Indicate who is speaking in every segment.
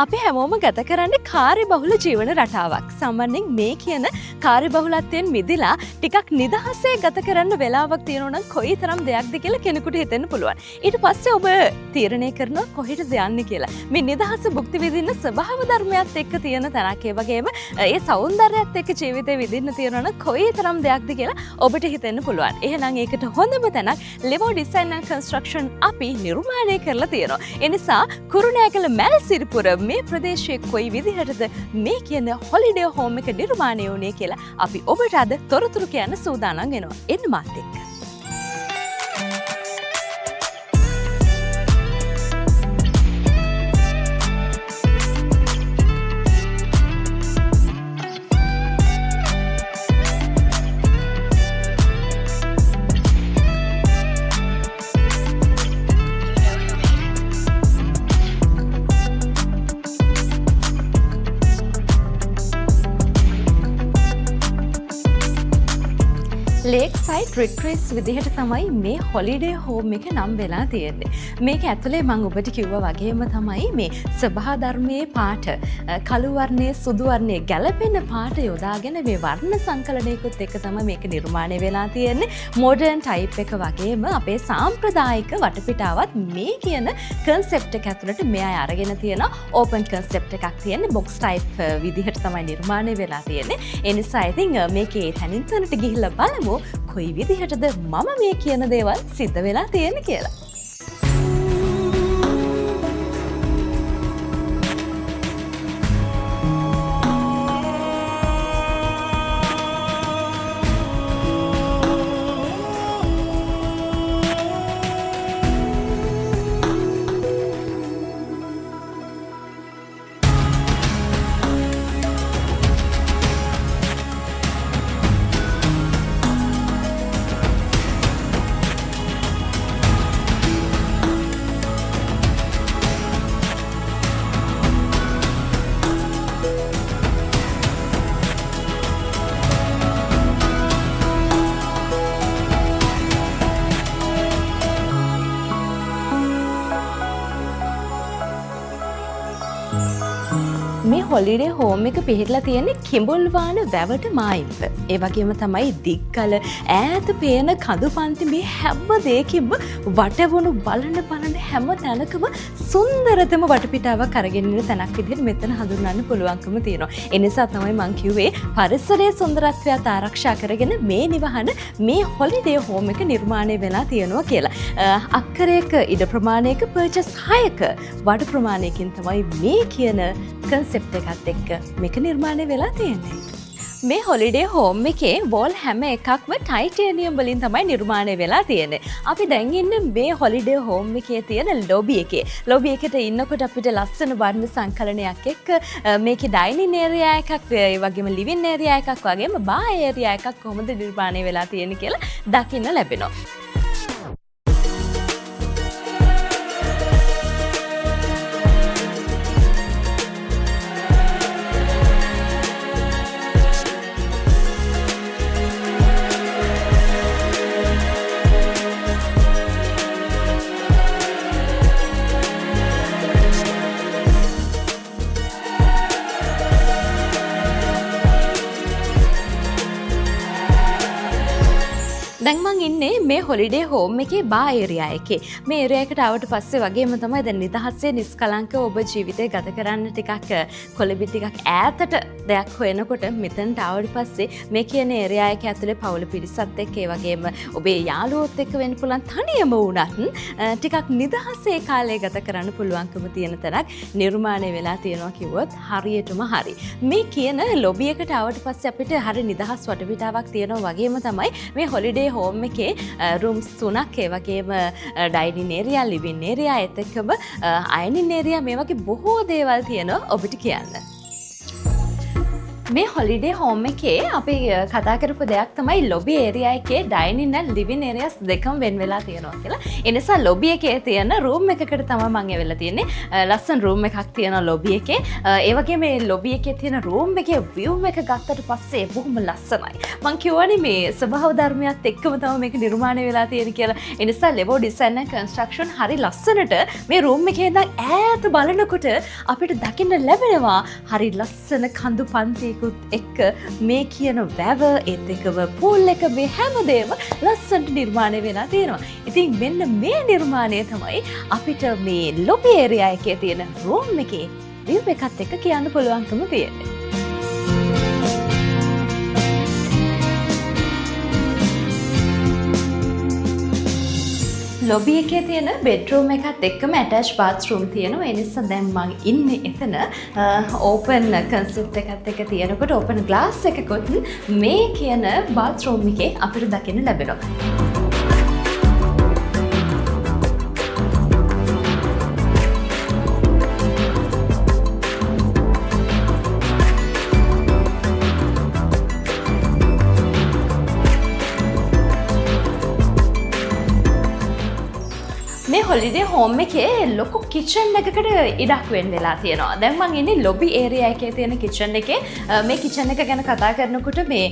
Speaker 1: අපි හැමෝම ගත කරන්නේ කාර්යබහුල ජීවන රටාවක්. සාමාන්‍යයෙන් මේ කියන කාර්යබහුලත්වයෙන් මිදලා ටිකක් නිදහසේ ගත කරන්න වෙලාවක් තියෙනවා නම් කොයිතරම් දෙයක්ද කියලා කෙනෙකුට හිතෙන්න පුළුවන්. ඊට පස්සේ ඔබ තීරණය කරනවා කොහෙටද යන්නේ කියලා. මේ නිදහස භුක්ති විඳින්න ස්වභාව ධර්මයත් එක්ක තියෙන තැනක්. ඒ වගේම ඒ සෞන්දර්යයත් එක්ක ජීවිතේ විඳින්න තියෙනවා නම් කොයිතරම් දෙයක්ද කියලා ඔබට හිතෙන්න පුළුවන්. එහෙනම් ඒකට හොඳම තැනක් ලෙවෝ ඩිසයින් ඇන්ඩ් කන්ස්ට්‍රක්ෂන් අපි නිර්මාණය කරලා තියෙනවා. ඒ නිසා කුරුණෑගල මැල්සිරිපුර මේ ප්‍රදේශයේ කොයි විදිහටද මේ කියන හොලිඩේ හෝම් එක නිර්මාණය වුණේ කියලා අපි ඔබට අද තොරතුරු කියන්න සූදානම් වෙනවා. එන්න මාත් එක්ක. ලේක් සයිඩ් රිට්‍රීට්ස් විදිහට තමයි මේ හොලිඩේ හෝම් එක නම් වෙලා තියෙන්නේ. මේක ඇතුලේ මම ඔබට කිව්වා වගේම තමයි මේ සබහා ධර්මයේ පාට කළු වර්ණයේ සුදු වර්ණයේ ගැළපෙන පාට යොදාගෙන මේ වර්ණ සංකලනයකුත් එක්ක තමයි මේක නිර්මාණය වෙලා තියෙන්නේ. මොඩර්න් ටයිප් එක වගේම අපේ සාම්ප්‍රදායික වටපිටාවත් මේ කියන කන්සෙප්ට් එක ඇතුළට මේ අය අරගෙන තියෙන ඕපන් කන්සෙප්ට් එකක් තියෙන්නේ. බොක්ස් ටයිප් විදිහට තමයි නිර්මාණය වෙලා තියෙන්නේ. ඒ නිසා ඉතින් මේකේ තනින් තනට ගිහිල්ලා බලමු කොයි විදිහටද මම මේ කියන දේවල් සිද්ධ වෙලා තියෙන්නේ කියලා. මේ හොලිඩේ හෝම් එක පිහිටලා තියෙන්නේ කිඹුල්වාන වැවට මායිම්ව. ඒ වගේම තමයි දික්කල ඈත පේන කඳු පන්ති මේ හැම දෙයකින්ම වටවුණු බලන හැම තැනකම සුන්දරතම වටපිටාවක් අරගෙන ඉන්න තැනක් විදිහට මෙතන හඳුන්වන්න පුළුවන්කම තියෙනවා. ඒ නිසා තමයි මම කිව්වේ පරිසරයේ සුන්දරත්වයත් ආරක්ෂා කරගෙන මේ නිවහන මේ හොලිඩේ හෝම් එක නිර්මාණය වෙලා තියෙනවා කියලා. අක්කරයක ඉඩ ප්‍රමාණයක පර්චස් 6ක වඩ ප්‍රමාණයකින් තමයි මේ කියන කන්සෙප්ට් එකත් එක්ක මේක නිර්මාණය වෙලා තියෙන්නේ. මේ හොලිඩේ හෝම් එකේ වෝල් හැම එකක්ම ටයිටේනියම් වලින් තමයි නිර්මාණය වෙලා තියෙන්නේ. අපි දැන් ඉන්නේ මේ හොලිඩේ හෝම් එකේ තියෙන ලොබි එකේ. ලොබි එකට ඉන්නකොට අපිට ලස්සන වර්ණ සංකලනයක් එක්ක මේකේ ඩයිනින් ඒරියා එකක්, ඒ වගේම ලිවින් ඒරියා එකක් වගේම බා ඒරියා එකක් කොහොමද නිර්මාණය වෙලා තියෙන්නේ කියලා දකින්න ලැබෙනවා. දැන් මං ඉන්නේ මේ හොලිඩේ හෝම් එකේ බා ඒරියා එකේ. මේ ඒරියා එකට ආවට පස්සේ වගේම තමයි දැන් නිදහසේ නිස්කලංකව ඔබ ජීවිතේ ගත කරන්න ටිකක් කොළඹ ටිකක් ඈතට දෙයක් හොයනකොට මෙතනට ආවට පස්සේ මේ කියන ඒරියා එක ඇතුලේ පවුල පිරිසත් එක්ක ඒ වගේම ඔබේ යාළුවොත් එක්ක වෙන්න පුළුවන් තනියම වුණත් ටිකක් නිදහසේ කාලය ගත කරන්න පුළුවන්කම තියෙන තරක් නිර්මාණය වෙලා තියෙනවා කිව්වොත් හරියටම හරි. මේ කියන ලොබි එකට ආවට පස්සේ අපිට හරි නිදහස් වටපිටාවක් තියෙනවා වගේම තමයි මේ හොලිඩේ හෝම් එකේ රූම්ස් 3ක් ඒ වගේම ඩයිනින් ඒරියා, ලිවින් ඒරියා, ඒත් එක්කම අයනින් ඒරියා මේ වගේ බොහෝ දේවල් තියෙනවා ඔබට කියන්න. මේ හොලිඩේ හෝම් එකේ අපි කතා කරපු දෙයක් තමයි ලොබි ඒරියා එකේ ඩයිනින් ඇන්ඩ් ලිවින් ඒරියාස් දෙකම වෙන් වෙලා තියෙනවා කියලා. ඒ නිසා ලොබි එකේ තියෙන රූම් එකකට තමයි මම ඇවිල්ලා තියෙන්නේ. ලස්සන රූම් එකක් තියෙනවා ලොබි එකේ. ඒ වගේ මේ ලොබි එකේ තියෙන රූම් එකේ view එක ගත්තට පස්සේ බොහොම ලස්සනයි. මම කියවනේ මේ ස්වභාව ධර්මයත් එක්කම තමයි මේක නිර්මාණය වෙලා තියෙන්නේ කියලා. ඒ නිසා ලෙවෝ ඩිසයින් ඇන්ඩ් කන්ස්ට්‍රක්ෂන් හරි ලස්සනට මේ රූම් එකේ ඉඳන් ඈත බලනකොට අපිට දකින්න ලැබෙනවා හරි ලස්සන කඳු පන්තිකුත් එක්ක මේ කියන වැව ඒත් එක්කම පූල් එක මේ හැමදේම ලස්සනට නිර්මාණය වෙලා තියෙනවා. ඉතින් මෙන්න මේ නිර්මාණය තමයි අපිට මේ ලොබි ඒරියා එකේ තියෙන රූම් එකේ view එකත් එක්ක කියන්න පුළුවන්කම තියෙන්නේ. ලොබි එකේ තියෙන බෙඩ්රූම් එකත් එක්කම ඇටච් බාත්රූම් තියෙනවා. ඒ නිසා දැන් මම ඉන්නේ එතන ඕපන් කන්සෙප්ට් එකත් එක්ක තියෙනකොට ඕපන් ග්ලාස් එකකුත් මේ කියන බාත්රූම් එකේ අපිට දකින්න ලැබෙනවා. මේ හොලිඩේ හෝම් එකේ ලොකු කිචන් එකකට ඉඩක් වෙන් වෙලා තියෙනවා. දැන් මම ඉන්නේ ලොබි ඒරියා එකේ තියෙන කිචන් එකේ. මේ කිචන් එක ගැන කතා කරනකොට මේ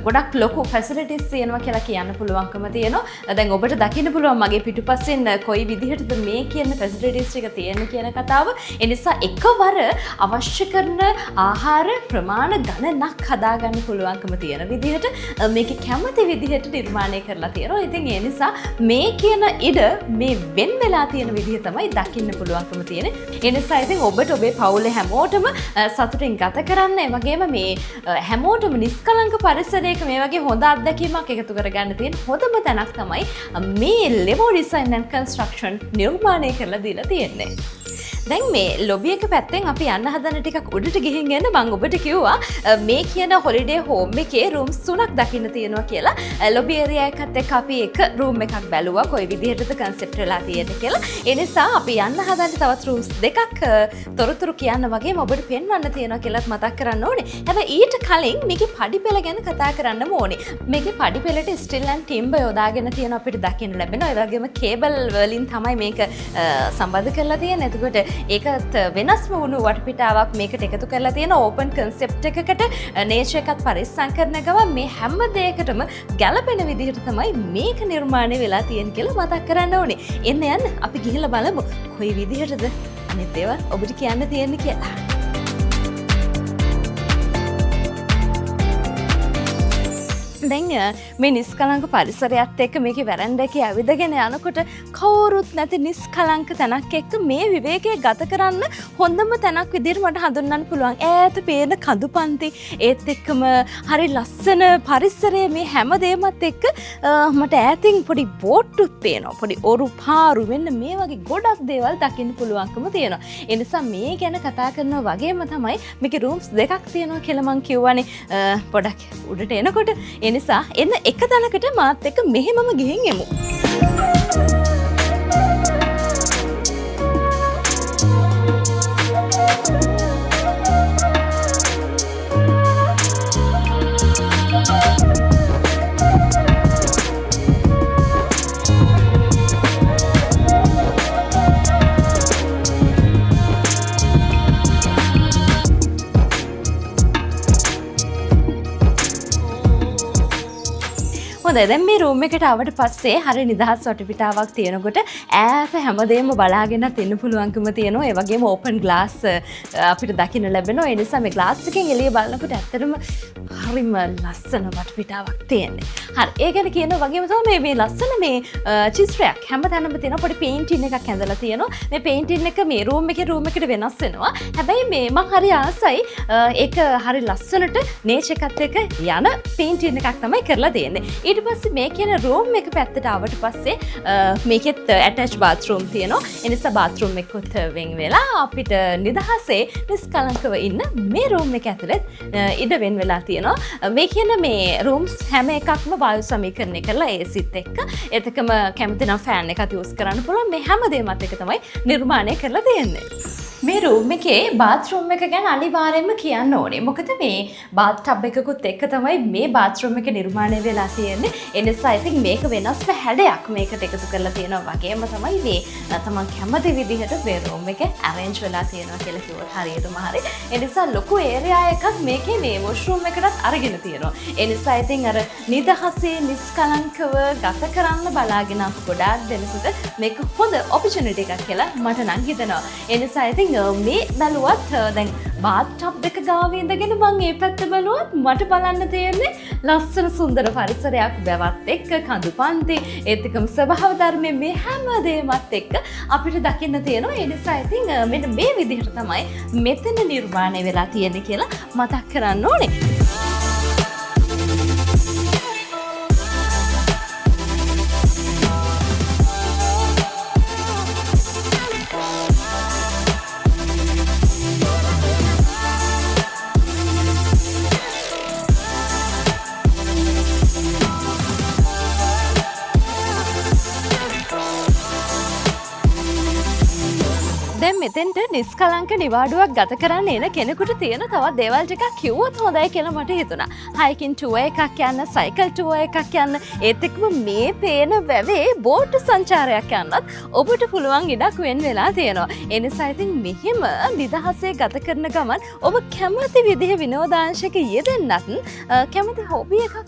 Speaker 1: ගොඩක් ලොකු ෆැසිලිටිස් තියෙනවා කියලා කියන්න පුළුවන්කම තියෙනවා. දැන් ඔබට දකින්න පුළුවන් මගේ පිටුපස්සෙන් කොයි විදිහටද මේ කියන ෆැසිලිටිස් ටික තියෙන්නේ කියන කතාව. ඒ නිසා එකවර අවශ්‍ය කරන ආහාර ප්‍රමාණ ගණනක් හදාගන්න පුළුවන්කම තියෙන විදිහට මේක කැමති විදිහට නිර්මාණය කරලා තියෙනවා. ඉතින් ඒ නිසා මේ කියන ඉඩ මේ වෙන් වෙලා තියෙන විදිහ තමයි දකින්න පුළුවන්කම තියෙන්නේ. ඒ නිසා ඉතින් ඔබට ඔබේ පවුලේ හැමෝටම සතුටින් ගත කරන්න, ඒ වගේම මේ හැමෝටම නිස්කලංක පරිසරයක මේ වගේ හොඳ අත්දැකීමක් එකතු කරගන්න තියෙන හොඳම තැනක් තමයි මේ ලෙවෝ ඩිසයින් ඇන්ඩ් කන්ස්ට්‍රක්ෂන් නිර්මාණය කරලා දීලා තියෙන්නේ. දැන් මේ ලොබි එක පැත්තෙන් අපි යන්න හදන ටිකක් උඩට ගිහින් යන්න මම ඔබට කිව්වා මේ කියන හොලිඩේ හෝම් එකේ රූම්ස් 3ක් දකින්න තියෙනවා කියලා. ලොබි ඒරියා එකත් එක්ක අපි එක රූම් එකක් බැලුවා කොයි විදිහටද කන්සෙප්ට් වෙලා තියෙන්නේ කියලා. ඒ නිසා අපි යන්න හදන තවත් රූම්ස් දෙකක් තොරතුරු කියන්න වගේම ඔබට පෙන්වන්න තියෙනවා කියලාත් මතක් කරන්න ඕනේ. හැබැයි ඊට කලින් මේකේ පඩිපෙළ ගැන කතා කරන්නම ඕනේ. මේකේ පඩිපෙළට ස්ටිල් ඇන්ඩ් ටිම්බර් යොදාගෙන තියෙන අපිට දකින්න ලැබෙනවා. ඒ වගේම කේබල් වලින් තමයි මේක සම්බන්ධ කරලා තියෙන්නේ. එතකොට ඒකත් වෙනස්ම වුණු වටපිටාවක් මේකට එකතු කරලා තියෙන ඕපන් කන්සෙප්ට් එකකට නේචර් එකත් පරිස්සම් කරන ගමන් මේ හැම දෙයකටම ගැළපෙන විදිහට තමයි මේක නිර්මාණය වෙලා තියෙන්නේ කියලා මතක් කරන්න ඕනේ. එන්න යන්න අපි ගිහිල්ලා බලමු කොයි විදිහටද අනිත් දේවල් ඔබට කියන්න තියෙන්නේ කියලා. දැන් මේ නිස්කලංක පරිසරයත් එක්ක මේකේ වැරැන්ඩ එකේ ඇවිදගෙන යනකොට කවුරුත් නැති නිස්කලංක තැනක් එක්ක මේ විවේකයේ ගත කරන්න හොඳම තැනක් විදිහට මට හඳුන්වන්න පුළුවන්. ඈත පේන කඳු පන්ති ඒත් එක්කම හරි ලස්සන පරිසරය මේ හැමදේමත් එක්ක මට ඈතින් පොඩි බෝට්ටුත් පේනවා. පොඩි ඔරු පාරු මෙන්න මේ වගේ ගොඩක් දේවල් දකින්න පුළුවන්කම තියෙනවා. ඒ නිසා මේ ගැන කතා කරනවා වගේම තමයි මේකේ රූම්ස් දෙකක් තියෙනවා කියලා මම කියවනේ පොඩක් උඩට එනකොට. ඒ නිසා එන්න එක තැනකට මාත් එක්ක මෙහෙමම ගිහින් එමු. දැන් මේ රූම් එකට ආවට පස්සේ හරි නිදහස් වටපිටාවක් තියෙනකොට ඈත හැමදේම බලාගෙනත් ඉන්න පුළුවන්කම තියෙනවා. ඒ වගේම ඕපන් ග්ලාස් අපිට දකින්න ලැබෙනවා. ඒ නිසා මේ ග්ලාස් එකෙන් එළිය බලනකොට ඇත්තටම හරිම ලස්සන වටපිටාවක් තියෙන්නේ. හරි. ඒ ගැන කියන වගේම තමයි මේ ලස්සන මේ චිත්‍රයක් හැමතැනම තියෙන පොඩි පේන්ටින් එකක් ඇඳලා තියෙනවා. මේ පේන්ටින් එක මේ රූම් එකට වෙනස් වෙනවා. හැබැයි මේ මම හරි ආසයි ඒක හරි ලස්සනට නේචර් එකත් එක්ක යන පේන්ටින් එකක් තමයි කරලා තියෙන්නේ. ඊට පස්සේ මේ කියන රූම් එක පැත්තට ආවට පස්සේ මේකෙත් ඇටච් බාත්රූම් තියෙනවා. ඒ නිසා බාත්රූම් එකත් වෙන් වෙලා අපිට නිදහසේ නිස්කලංකව ඉන්න මේ රූම් එක ඇතුළේ ඉඩ වෙන් වෙලා තියෙනවා. මේ කියන මේ රූම්ස් හැම එකක්ම වායු සමීකරණය කරලා ඒසිත් එක්ක එතකම කැමති නම් ෆෑන් එකක් යූස් කරන්න පුළුවන්. මේ හැම දෙයක්ත් එක තමයි නිර්මාණය කරලා තියෙන්නේ. මේ රූම් එකේ බාත්රූම් එක ගැන අනිවාර්යයෙන්ම කියන්න ඕනේ. මොකද මේ බාත් ටබ් එකකුත් එක්ක තමයි මේ බාත්රූම් එක නිර්මාණය වෙලා තියෙන්නේ. ඒ නිසා I think මේක වෙනස්ම හැඩයක් මේකට එකතු කරලා තියෙනවා වගේම තමයි මේ තමන් කැමති විදිහට මේ රූම් එක arrange වෙලා තියෙනවා කියලා කිව්වොත් හරියටම හරි. ඒ නිසා ලොකු ඒරියා එකක් මේකේ මේ වොෂ්රූම් එකටත් අරගෙන තියෙනවා. ඒ නිසා I think අර නිදහසේ නිස්කලංකව ගත කරන්න බලාගෙන අප ගොඩාක් දෙනෙකුට මේක හොඳ opportunity එකක් කියලා මට නම් හිතෙනවා. ඒ නිසා I think මේ බැලුවත් දැන් බාත් ටබ් එක ගාව ඉඳගෙන මම මේ පැත්ත බැලුවත් මට බලන්න තියෙන්නේ ලස්සන සුන්දර පරිසරයක් වැවත් එක්ක කඳු පන්ති ඒත් එක්කම ස්වභාව ධර්මයේ මේ හැම දෙයක්ත් එක්ක අපිට දකින්න තියෙනවා. ඒ නිසා I think මෙන්න මේ විදිහට තමයි මෙතන නිර්මාණය වෙලා තියෙන්නේ කියලා මතක් කරන්න ඕනේ. දැන් මෙතෙන්ට නිස්කලංක නිවාඩුවක් ගත කරන්න එන කෙනෙකුට තියෙන තවත් දේවල් ටිකක් කිව්වොත් හොඳයි කියලා මට හිතුණා. හයිකින් ටුවර් එකක් යන්න, සයිකල් ටුවර් එකක් යන්න, ඒත් එක්කම මේ පේන වැවේ බෝට් සංචාරයක් යන්නත් ඔබට පුළුවන් ඉඩක් වෙන් වෙලා තියෙනවා. ඒ නිසා ඉතින් මෙහෙම නිදහසේ ගත කරන ගමන් ඔබ කැමති විදිහේ විනෝදාංශයක යෙදෙන්නත් කැමති හොබි එකක්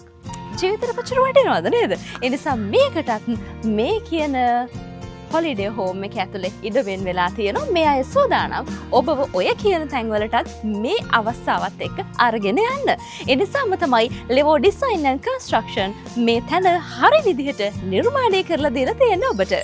Speaker 1: ජීවිතේට කොච්චර වටිනවද නේද? ඒ නිසා මේකටත් මේ කියන හොලිඩේ හෝම් එක ඇතුලේ ඉඩ වෙන් වෙලා තියෙනවා. මේ අය සූදානම් ඔබව ඔය කියන තැන්වලටත් මේ අවස්ථාවත් එක්ක අරගෙන යන්න. ඒ නිසාම තමයි ලෙවෝ ඩිසයින් ඇන්ඩ් කන්ස්ට්‍රක්ෂන් මේ තැන හරි විදිහට නිර්මාණය කරලා දීලා තියෙන්නේ ඔබට.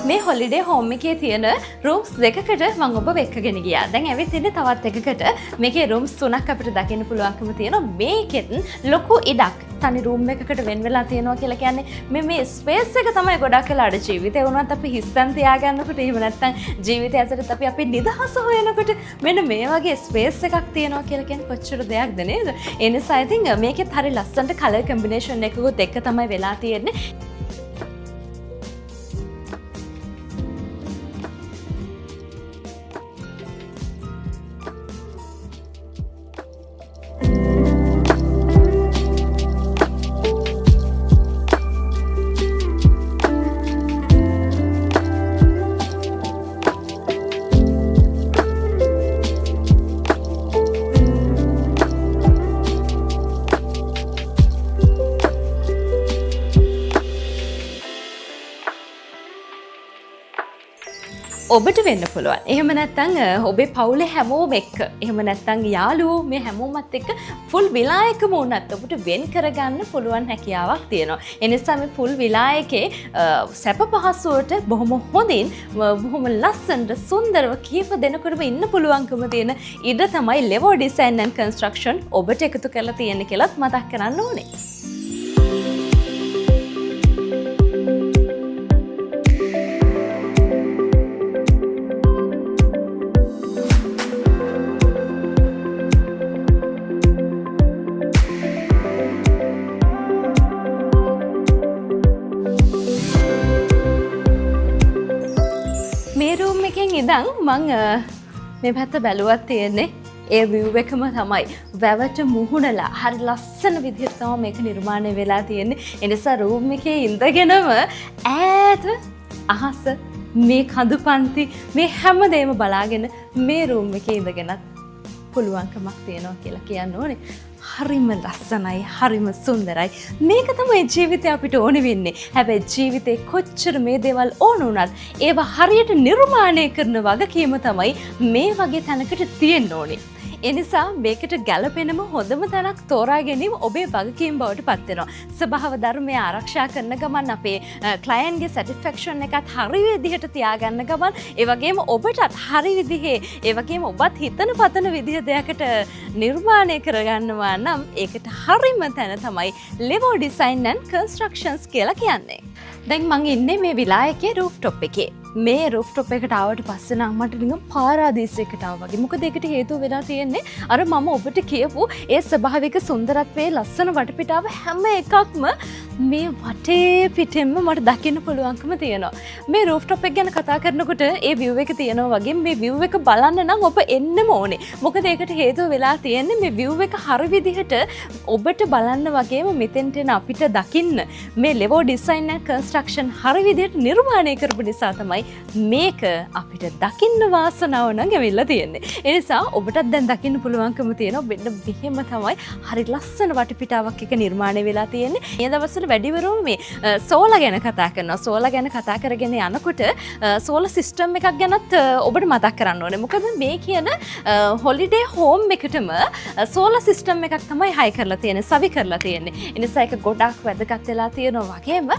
Speaker 1: මේ හොලිඩේ හෝම් එකේ තියෙන රූම්ස් දෙකකට මම ඔබ එක්කගෙන ගියා. දැන් ඇවිත් ඉන්නේ තවත් එකකට. මේකේ රූම්ස් තුනක් අපිට දකින්න පුළුවන්කම තියෙනවා. මේකෙත් ලොකු ඉඩක් තනි රූම් එකකට වෙන් වෙලා තියෙනවා කියලා කියන්නේ මේ ස්පේස් එක තමයි ගොඩක් වෙලාට ජීවිතේ වුණත් අපි හිස්තන් තියාගන්නකොට එහෙම නැත්නම් ජීවිතය ඇතුළත අපි නිදහස හොයනකොට මෙන්න මේ වගේ ස්පේස් එකක් තියෙනවා කියලා කියන්නේ කොච්චර දෙයක්ද නේද? ඒ නිසා I think මේකෙත් හරි ලස්සනට කලර් කම්බිනේෂන් එකකුත් එක්ක තමයි වෙලා තියෙන්නේ. ඔබට වෙන්න පුළුවන්. එහෙම නැත්නම් ඔබේ පවුලේ හැමෝම එක්ක, එහෙම නැත්නම් යාළුවෝ මේ හැමෝමත් එක්ක ෆුල් විලායකම වුණත් ඔබට වෙන් කරගන්න පුළුවන් හැකියාවක් තියෙනවා. ඒ නිසා මේ ෆුල් විලායකේ සැප පහසුවට බොහොම හොඳින්, බොහොම ලස්සනට සුන්දරව කීප දෙනෙකුටම ඉන්න පුළුවන්කම තියෙන ඉඩ තමයි ලෙවෝ ඩිසයින් ඇන්ඩ් කන්ස්ට්‍රක්ෂන් ඔබට එකතු කරලා තියෙන්නේ කියලාත් මතක් කරන්න ඕනේ. ඉඳන් මං මේ පැත්ත බැලුවත් තියෙන්නේ ඒ view එකම තමයි. වැවට මුහුණලා හරි ලස්සන විදිහට තමයි මේක නිර්මාණය වෙලා තියෙන්නේ. ඒ නිසා රූම් එකේ ඉඳගෙනම ඈත අහස මේ කඳු පන්ති මේ හැමදේම බලාගෙන මේ රූම් එකේ ඉඳගෙනත් පුළුවන්කමක් තියෙනවා කියලා කියන්න ඕනේ. හරිම ලස්සනයි, හරිම සුන්දරයි. මේක තමයි ජීවිතය අපිට ඕන වෙන්නේ. හැබැයි ජීවිතේ කොච්චර මේ දේවල් ඕන වුණත් ඒවා හරියට නිර්මාණය කරන වගකීම තමයි මේ වගේ තැනකට තියෙන්න ඕනේ. එනිසා මේකට ගැලපෙනම හොඳම තැනක් තෝරා ගැනීම ඔබේ වගකීම් බවට පත් වෙනවා. ස්වභාව ධර්මය ආරක්ෂා කරන ගමන් අපේ ක්ලයන්ට්ගේ සැටිස්ෆැක්ෂන් එකත් හරි විදිහට තියාගන්න ගමන් ඒ වගේම ඔබටත් හරි විදිහේ ඒ වගේම ඔබත් හිතන පතන විදිහ දෙයකට නිර්මාණය කරගන්නවා නම් ඒකට හරිම තැන තමයි ලෙවෝ ඩිසයින් ඇන්ඩ් කන්ස්ට්‍රක්ෂන්ස් කියලා කියන්නේ. දැන් මං ඉන්නේ මේ විලායකේ රූෆ්ටොප් එකේ. මේ රූෆ්ටොප් එකට ආවට පස්සේ නම් මට නිකන් පාරාදීසයකට ආවා වගේ. මොකද ඒකට හේතුව වෙලා තියෙන්නේ අර මම ඔබට කියපු ඒ ස්වභාවික සුන්දරත්වයේ ලස්සන වටපිටාව හැම එකක්ම මේ වටේ පිටෙන්ම මට දකින්න පුළුවන්කම තියෙනවා. මේ රූෆ්ටොප් එක ගැන කතා කරනකොට ඒ view එක තියෙනවා වගේ මේ view එක බලන්න නම් ඔබ එන්නම ඕනේ. මොකද ඒකට හේතුව වෙලා තියෙන්නේ මේ view එක හරි විදිහට ඔබට බලන්න වගේම මෙතෙන්ට එන අපිට දකින්න මේ ලෙවෝ ඩිසයින් ඇන්ඩ් කන්ස්ට්‍රක්ෂන් හරි විදිහට නිර්මාණය කරපු නිසා තමයි මේක අපිට දකින්න වාසනාව නම් ඇවිල්ලා තියෙන්නේ. ඒ නිසා ඔබටත් දැන් දකින්න පුළුවන්කම තියෙනවා. මෙන්න මෙහෙම තමයි හරි ලස්සන වටපිටාවක් එක නිර්මාණය වෙලා තියෙන්නේ. මේ දවස්වල වැඩිවරුම මේ සෝලා ගැන කතා කරනවා. සෝලා ගැන කතා කරගෙන යනකොට සෝලා සිස්ටම් එකක් ගැනත් ඔබට මතක් කරන්න ඕනේ. මොකද මේ කියන හොලිඩේ හෝම් එකටම සෝලා සිස්ටම් එකක් තමයි හයි කරලා තියෙන්නේ, සවි කරලා තියෙන්නේ. ඒ නිසා ඒක ගොඩක් වැදගත් වෙලා තියෙනවා වගේම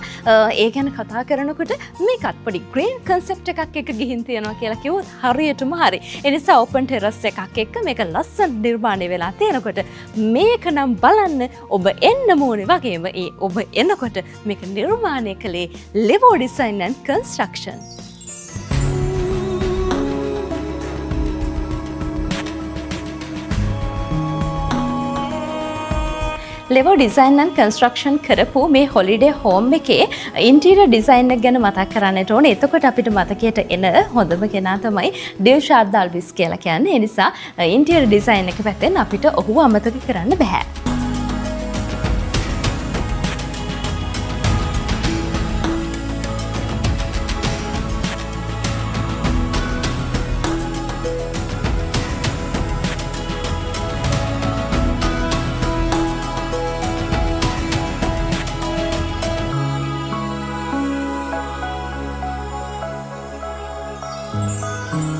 Speaker 1: ඒ ගැන කතා කරනකොට මේකත් පොඩි ග්‍රීන් කන්සෙප්ට් එකක් එක ගිහින් තියෙනවා කියලා කිව්වොත් හරියටම හරි. ඒ නිසා ඕපන් ටෙරස් එකක් එක්ක මේක ලස්සන නිර්මාණය වෙලා තියෙනකොට මේක නම් බලන්න ඔබ එන්න ඕනේ වගේම ඒ ඔබ එනකොට මේක නිර්මාණය කළේ Levo design and construction. Levo design and construction කරපු මේ හොලිඩේ හෝම් එකේ ඉන්ටීරියර් ඩිසයින් එක ගැන මතක් කරන්නට ඕනේ. එතකොට අපිට මතකයට එන හොඳම කෙනා තමයි ඩිල්ෂාඩ් දල්විස් කියලා කියන්නේ. ඒ නිසා ඉන්ටීරියර් ඩිසයින් එක පැත්තෙන් අපිට ඔහුව අමතක කරන්න බෑ.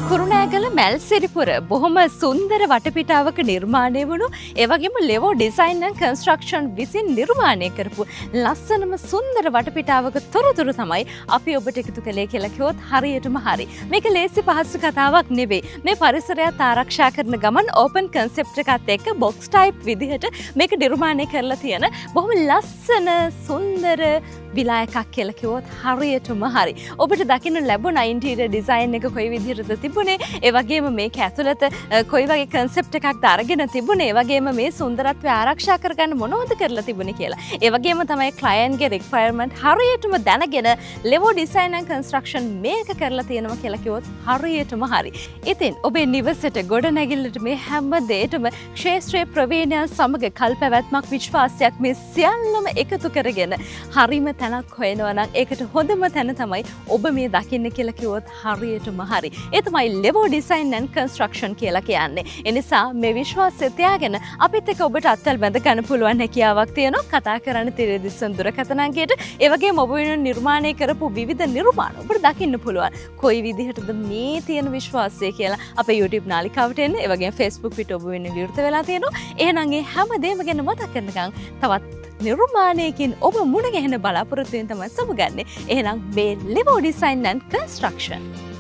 Speaker 1: කුරුණෑගල මැල්සිරිපුර බොහොම සුන්දර වටපිටාවක නිර්මාණය වුණු එවැගේම ලෙවෝ ඩිසයින් ඇන්ඩ් කන්ස්ට්‍රක්ෂන් විසින් නිර්මාණය කරපු ලස්සනම සුන්දර වටපිටාවක තොරතුරු තමයි අපි ඔබට එකතු කළේ කියලා කිව්වොත් හරියටම හරි. මේක ලේසි පහසු කතාවක් නෙවෙයි. මේ පරිසරයත් ආරක්ෂා කරන ගමන් ඕපන් කන්සෙප්ට් එකත් එක්ක බොක්ස් ටයිප් විදිහට මේක නිර්මාණය කරලා තියෙන බොහොම ලස්සන සුන්දර විලා එකක් කියලා කිව්වොත් හරියටම හරි. ඔබට දකින්න ලැබුණ ඉන්ටීරියර් ඩිසයින් එක කොයි විදිහටද තිබුණේ, ඒ වගේම මේක ඇතුළත කොයි වගේ කන්සෙප්ට් එකක්ද අරගෙන තිබුණේ, ඒ වගේම මේ සුන්දරත්වය ආරක්ෂා කරගන්න මොනවද කරලා තිබුණේ කියලා. ඒ වගේම තමයි ක්ලයන්ට්ගේ රික්වයර්මන්ට් හරියටම දැනගෙන ලෙවෝ ඩිසයින් ඇන්ඩ් කන්ස්ට්‍රක්ෂන් මේක කරලා තියෙනවා කියලා කිව්වොත් හරියටම හරි. ඉතින් ඔබේ නිවසට ගොඩනැගිල්ලට මේ හැම දෙයකම ක්ෂේත්‍රයේ ප්‍රවීණයන් සමග කල්පැවැත්මක් විශ්වාසයක් මේ සියල්ලම එකතු කරගෙන හරිම තැනක් හොයනවා නම් ඒකට හොඳම තැන තමයි ඔබ මේ දකින්න කියලා කිව්වොත් හරියටම හරි. ඒ තමයි ලෙවෝ ඩිසයින් ඇන්ඩ් කන්ස්ට්‍රක්ෂන් කියලා කියන්නේ. ඒ නිසා මේ විශ්වාසය තියාගෙන අපිත් එක්ක ඔබට අත්වල බැඳ ගන්න පුළුවන් හැකියාවක් තියෙනවා. කතා කරන්න තිරදිස්සන් දුරකථන අංකයට ඒ වගේම ඔබ වෙනුවෙන් නිර්මාණය කරපු විවිධ නිර්මාණ ඔබට දකින්න පුළුවන්. කොයි විදිහටද මේ තියෙන විශ්වාසය කියලා අපේ YouTube නාලිකාවට එන්න. ඒ වගේම Facebook පිට ඔබ වෙනුවෙන් විවෘත වෙලා තියෙනවා. එහෙනම් ඒ හැම දෙයක්ම ගැන මතක් කරනකම් තවත් නිර්මාණයකින් ඔබ මුණ ගැහෙන බලාපොරොත්තු වෙන තමයි සමුගන්නේ. එහෙනම් මේ ලෙවෝ ඩිසයින් ඇන්ඩ් කන්ස්ට්‍රක්ෂන්